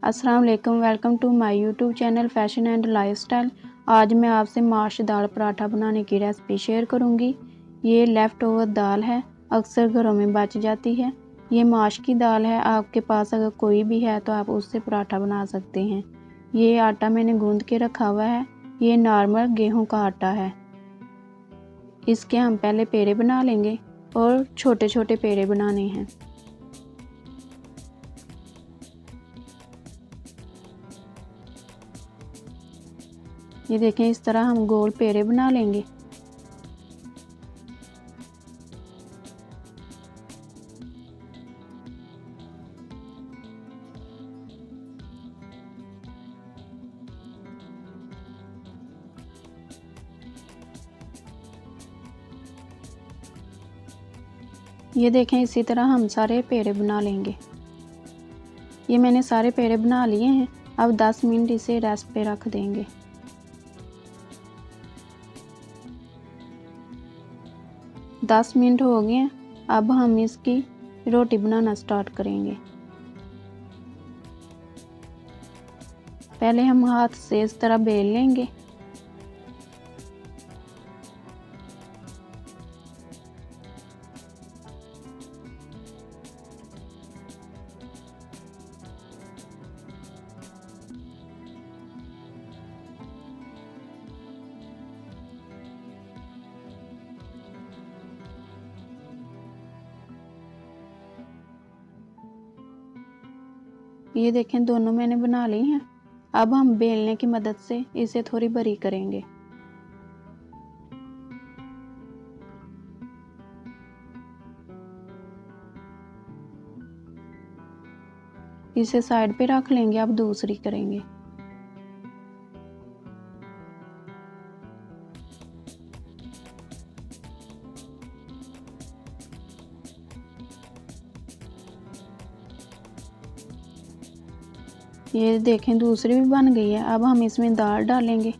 अस्सलाम वालेकुम। Welcome to my YouTube channel fashion and lifestyle. आज मैं आपसे माश दाल पराठा बनाने की रेसिपी शेयर करूंगी। ये लेफ़्ट ओवर दाल है, अक्सर घरों में बच जाती है। ये माश की दाल है, आपके पास अगर कोई भी है तो आप उससे पराठा बना सकते हैं। ये आटा मैंने गूंद के रखा हुआ है। ये नॉर्मल गेहूं का आटा है। इसके हम पहले पेड़े बना लेंगे और छोटे छोटे पेड़े बनाने हैं। ये देखें, इस तरह हम गोल पेड़े बना लेंगे। ये देखें, इसी तरह हम सारे पेड़े बना लेंगे। ये मैंने सारे पेड़े बना लिए हैं। अब 10 मिनट इसे रेस्ट पे रख देंगे। दस मिनट हो गए हैं। अब हम इसकी रोटी बनाना स्टार्ट करेंगे। पहले हम हाथ से इस तरह बेल लेंगे। ये देखें, दोनों मैंने बना ली हैं। अब हम बेलने की मदद से इसे थोड़ी बरी करेंगे। इसे साइड पे रख लेंगे। अब दूसरी करेंगे। ये देखें, दूसरी भी बन गई है। अब हम इसमें दाल डालेंगे।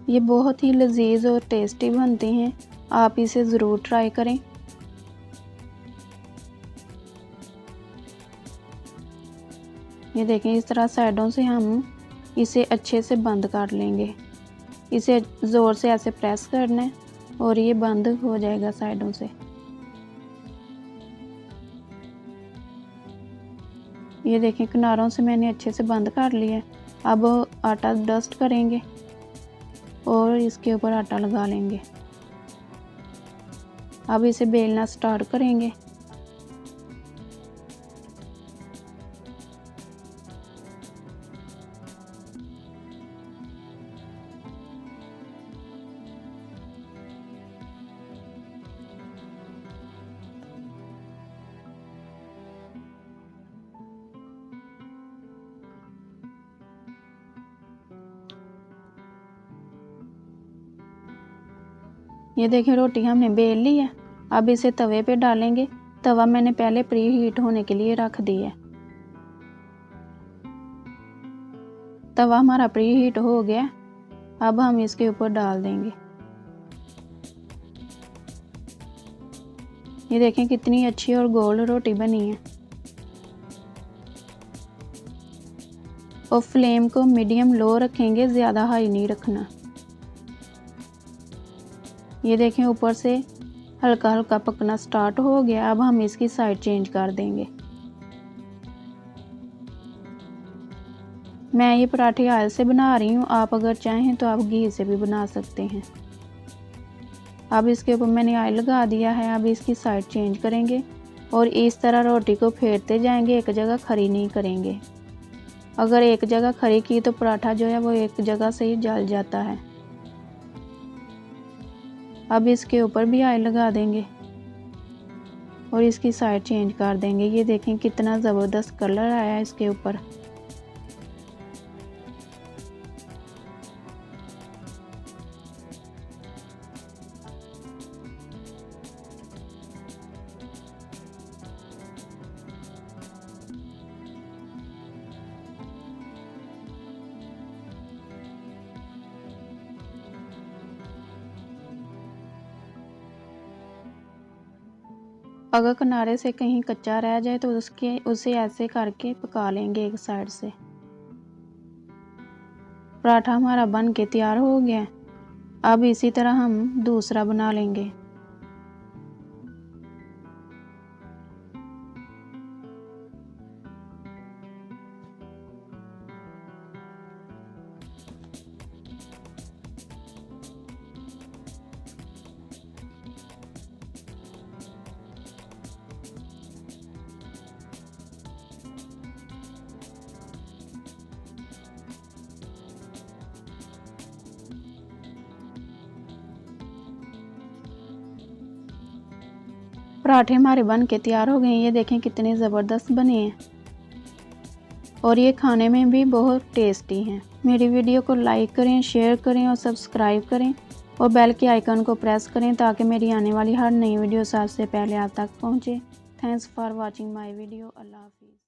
ये बहुत ही लजीज और टेस्टी बनते हैं। आप इसे ज़रूर ट्राई करें। ये देखें, इस तरह साइडों से हम इसे अच्छे से बंद कर लेंगे। इसे ज़ोर से ऐसे प्रेस करना है और ये बंद हो जाएगा साइडों से। ये देखें, किनारों से मैंने अच्छे से बंद कर लिया। अब आटा डस्ट करेंगे और इसके ऊपर आटा लगा लेंगे। अब इसे बेलना स्टार्ट करेंगे। ये देखें, रोटी हमने बेल ली है। अब इसे तवे पे डालेंगे। तवा मैंने पहले प्री हीट होने के लिए रख दिया है। तवा हमारा प्री हीट हो गया। अब हम इसके ऊपर डाल देंगे। ये देखें, कितनी अच्छी और गोल रोटी बनी है। और फ्लेम को मीडियम लो रखेंगे, ज़्यादा हाई नहीं रखना। ये देखें, ऊपर से हल्का हल्का पकना स्टार्ट हो गया। अब हम इसकी साइड चेंज कर देंगे। मैं ये पराठे ऑयल से बना रही हूँ। आप अगर चाहें तो आप घी से भी बना सकते हैं। अब इसके ऊपर मैंने ऑयल लगा दिया है। अब इसकी साइड चेंज करेंगे और इस तरह रोटी को फेरते जाएंगे, एक जगह खड़ी नहीं करेंगे। अगर एक जगह खड़ी की तो पराठा जो है वो एक जगह से ही जल जाता है। अब इसके ऊपर भी ऑयल लगा देंगे और इसकी साइड चेंज कर देंगे। ये देखें, कितना ज़बरदस्त कलर आया है इसके ऊपर। अगर किनारे से कहीं कच्चा रह जाए तो उसे ऐसे करके पका लेंगे एक साइड से। पराठा हमारा बन के तैयार हो गया। अब इसी तरह हम दूसरा बना लेंगे। पराठे हमारे बन के तैयार हो गए हैं। ये देखें कितने ज़बरदस्त बने हैं और ये खाने में भी बहुत टेस्टी हैं। मेरी वीडियो को लाइक करें, शेयर करें और सब्सक्राइब करें और बेल के आइकन को प्रेस करें ताकि मेरी आने वाली हर नई वीडियो सबसे पहले आप तक पहुँचे। Thanks for watching my video. अल्लाह हाफिज़।